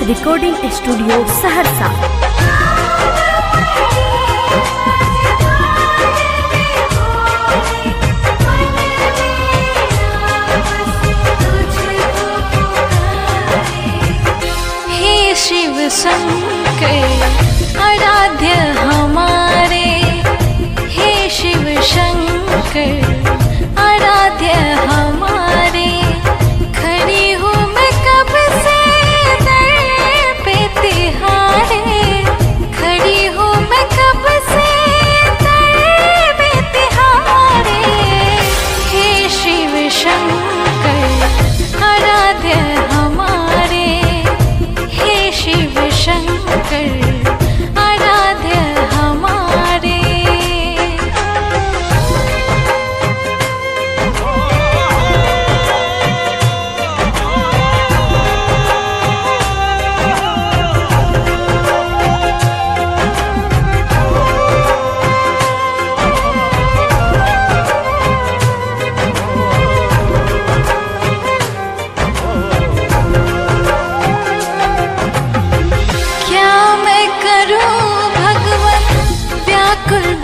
Recording studio Saharsa. हे शिव शंकर आराध्य हमारे, हे शिव शंकर आराध्य हमारे। खड़ी हूँ मैं कब से दर पे तिहारे, खड़ी हूँ मैं कब से दर पे तिहारे। हे शिव शंकर आराध्य हमारे, हे शिव शंकर आराध्य हमारे।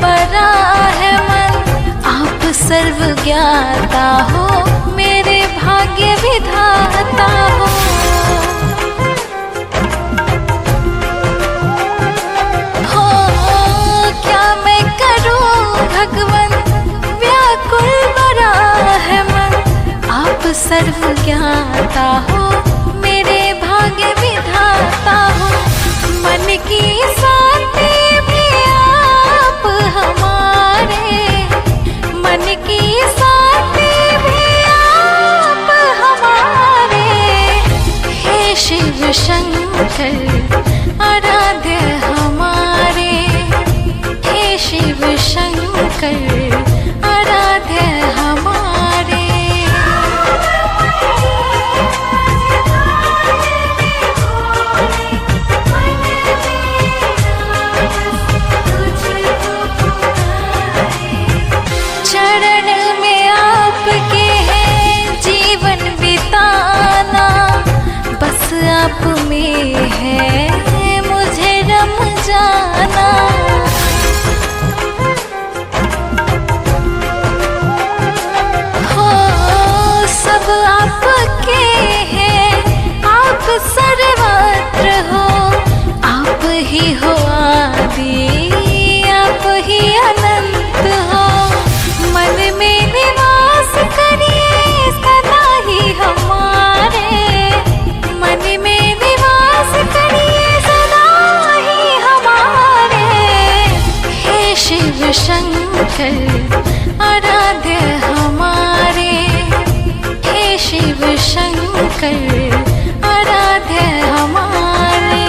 बड़ा है मन आप सर्व ज्ञाता हो, मेरे भाग्य विधाता हो। क्या मैं करूं भगवन व्याकुल बड़ा है मन, आप सर्व ज्ञाता हो, मेरे भाग्य विधाता हो। मन की शांति हमारे, मन की शांति भी आप हमारे। हे शिव शंकर आराध्य हमारे, हे शिव शंकर आराध्य हमारे। आप में है मुझे रम जाना, हो सब आपके हैं, आप सर्वत्र हो, आप ही हो आदि, आप ही अनंत हो। मन में निवास करिए सदा ही हमारे, मन में निवास करिए सदा ही हमारे। हे शिव शंकर आराध्य हमारे, हे शिव शंकर आराध्य हमारे।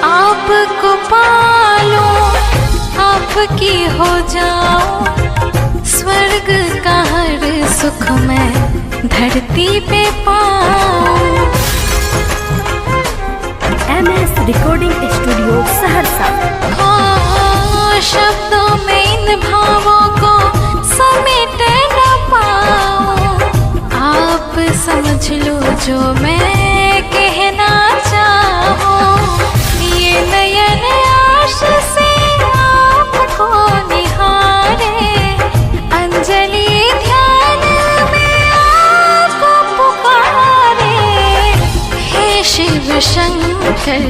आपको पालो आपकी हो जाओ, स्वर्ग का हर सुख मैं धरती पे पाऊं। MS recording studio Saharsa. शब्दों में इन भावों को समेट न पाऊं, आप समझ लो जो मैं कहना चाहूं। ये नयन आश से आपको निहारे, अंजलि ध्यान में आपको पुकारे। हे शिव शंकर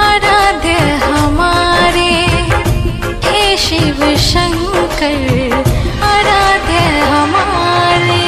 आराध्य हमारे, हे शिव शंकर आराध्य हमारे।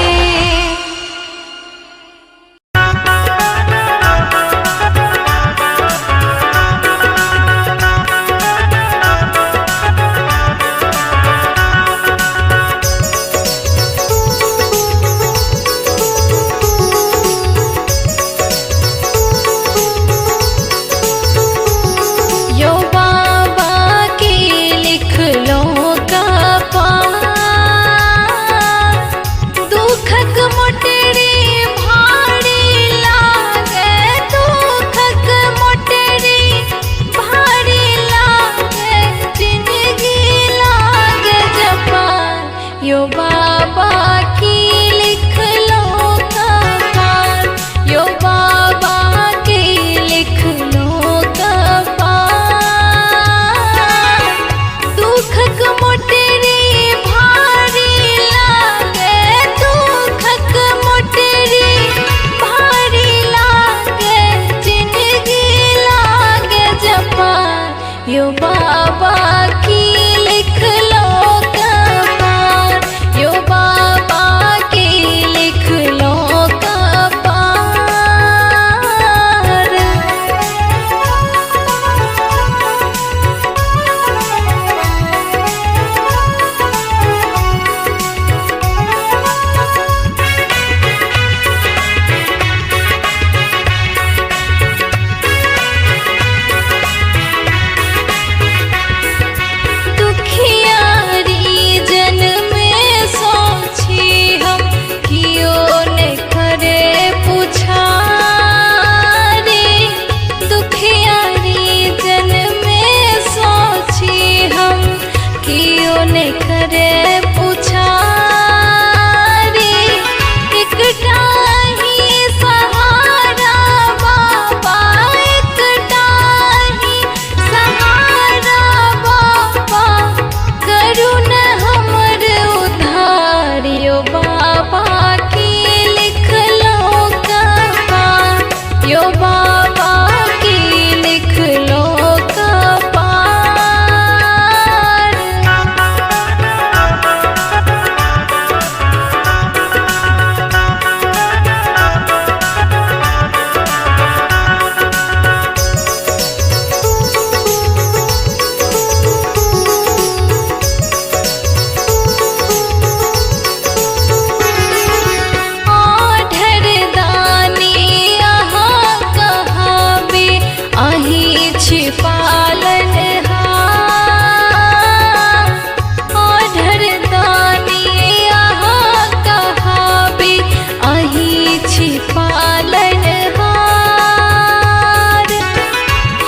छी पालनहार।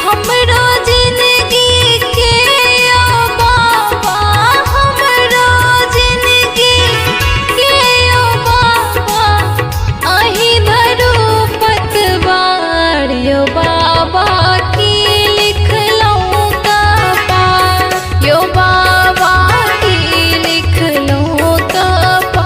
हमरो जिंदगी के ओ बाबा, हमरो जिंदगी के ओ बाबा, अहि धरू पतवार यो बाबा की लिखलौं कपार, यो बाबा की लिखलौं कपार।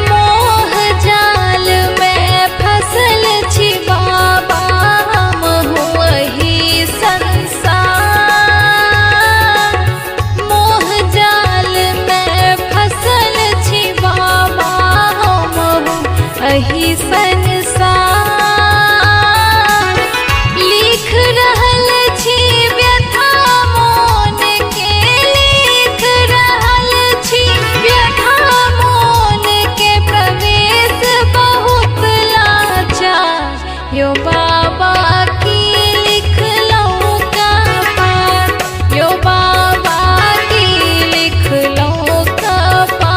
मोह जाल में फसल छी बाबा, हम वही संसार। मोह जाल में फसल छी बाबा, हम वही संसार। लिख रहल छी व्यथा मोन के, लिख रहल छी व्यथा मोन के, प्रवेश बहुत लाचार यो बाबा की लिखलौं कपार, यो बाबा की लिखलौं कपार।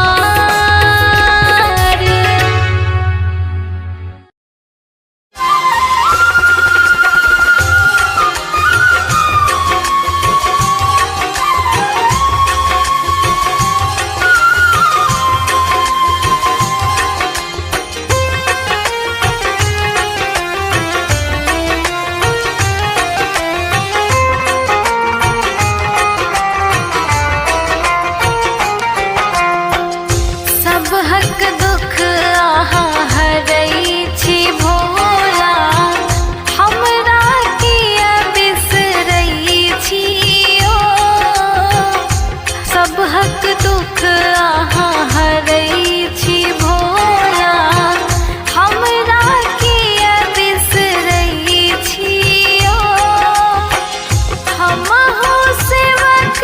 सब हक दुख आहा हरई छी भोला, हमरा किया बिसरई छी ओ। सब हक दुख आहा हरई छी भोला, हमरा किया बिसरई छी ओ। हमहु सेवक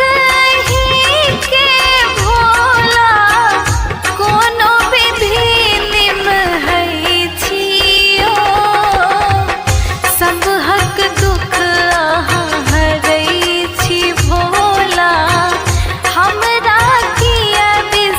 ही के भोला, कोनो विधि निमहई छी ओ। सब हक दुख आहा हरई छी भोला, हमरा किया बिसरई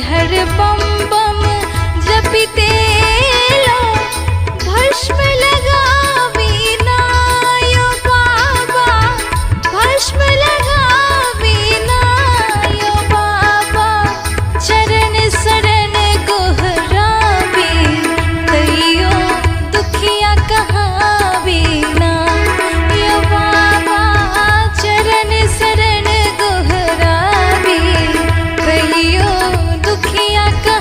हर बम बम जपितेला भस्म लगावी ना यो बाबा भस्म लगावी ना यो बाबा चरण शरण गोहरावी कहियो दुखिया कहावी ना यो बाबा चरण शरण गोहरावी कहियो दुखिया कहावी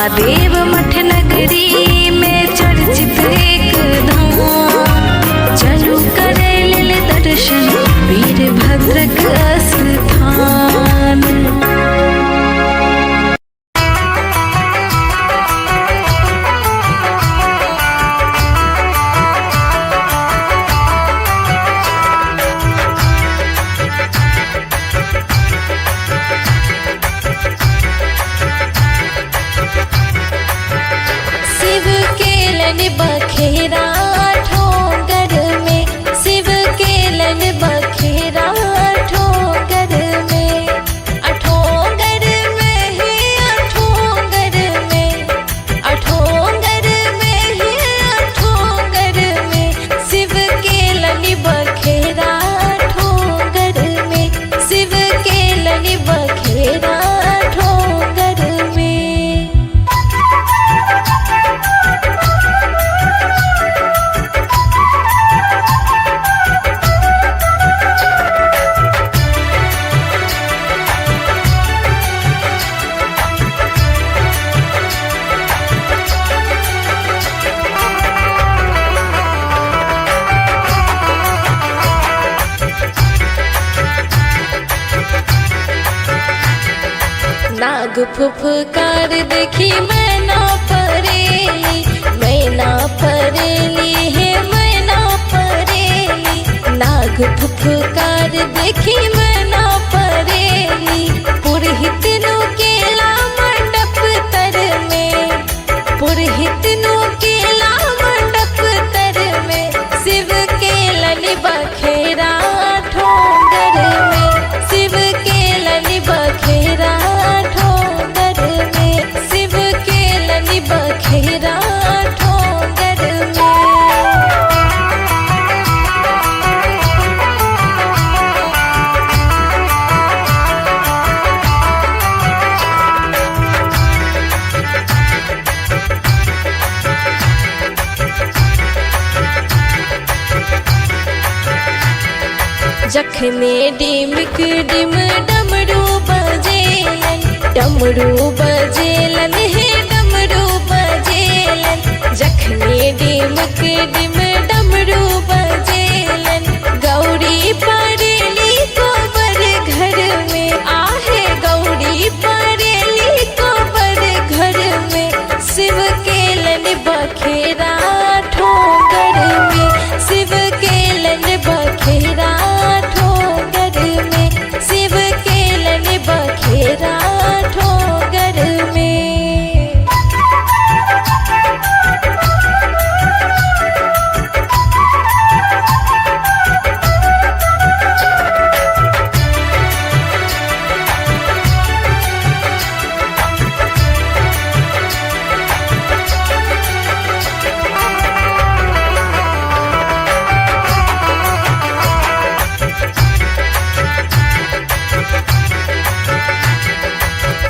महादेव मठ नगरी में चर्चित एक धाम। चलू करे लेल दर्शन वीरभद्रक स्थान। शिव केलन बखेरा ठोंगर में, शिव केलन बखेरा ठोंगर में, अठोंगर में ही अठोंगर में, अठोंगर में ही अठोंगर में। शिव केलन बखेरा ठोंगर में, शिव केलन बखेरा ठोंगर में। नाग फुफकार देखी मैना परेली, मैना परेली है मैना परेली। नाग फुफकार देखी मैना परेली, पुरहित नु केला मंडप तर में, पुरहित नु केला मंडप तर में। शिव केलन बखेरा ठोंगर में, शिव केलन बखेरा ठोंगर में, शिव केलन बखेरा ठोंगर में। जखने डिमक डिम डमरू बजेलन, डमरू बजेलन हे डमरू बजेलन। जखने डिमक डिम डमरू बजेलन, गौरी परेली कोबर घर में, आहे गौरी परेली कोबर घर में। शिव केलन बखेरा ठोंगर में, शिव केलन बखेरा ठोंगर में, शिव केलन बखेरा ठोंगर में।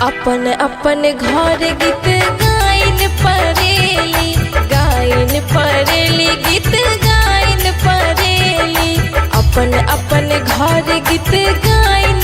अपन अपन घर गीत गाइन परेली, गाइन परेली गीत गाइन परेली। अपन अपन घर गीत गाइन